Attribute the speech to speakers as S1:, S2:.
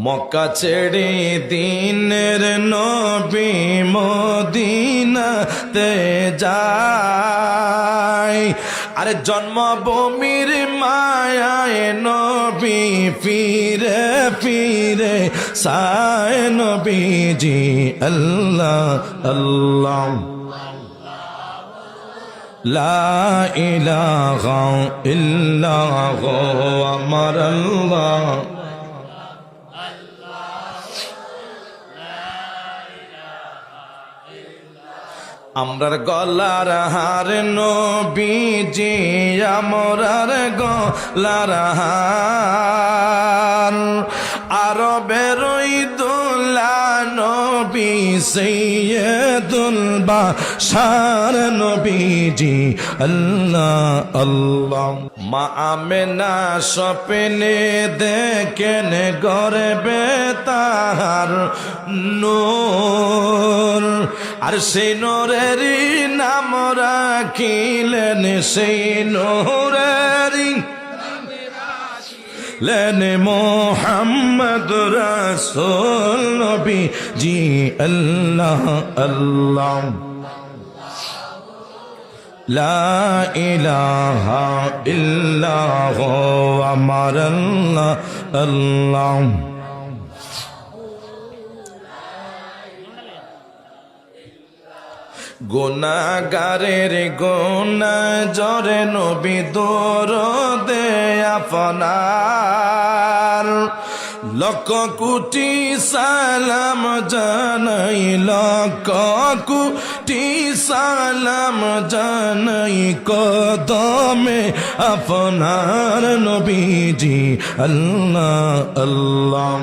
S1: মক্কা ছেড়ে দিনের নবী মদিনাতে যায়। আরে জন্মভূমির মায়ায় নবী ফিরে ফিরে সায় নবীজি আল্লাহ আল্লাহ লা ইলাহা ইল্লাল্লাহ আমার আল্লাহ। আমরার গলার হার নবীজি আমরার গলার হার আরবের দোলা নবী সৈয়দুল বাশার নবীজি আল্লাহ আল্লাহ। মা আমেনা স্বপ্নে দেখেন গর্বে তাহার নূর, আর সেই নূরের নাম রাখিলেন সেই নূরের লেনে মোহাম্মদ রাসূল নবী জি আল্লাহ আল্লাহ লা ইলাহা ইল্লাল্লাহ আমার আল্লাহ আল্লাহ। গুনাহগারের গুনাহ জরে নবী দরদে আপনার, লক্ষ কোটি সালাম জানাই লক্ষ কোটি সালাম জানাই কদমে আপনার নবীজি আল্লাহ আল্লাহ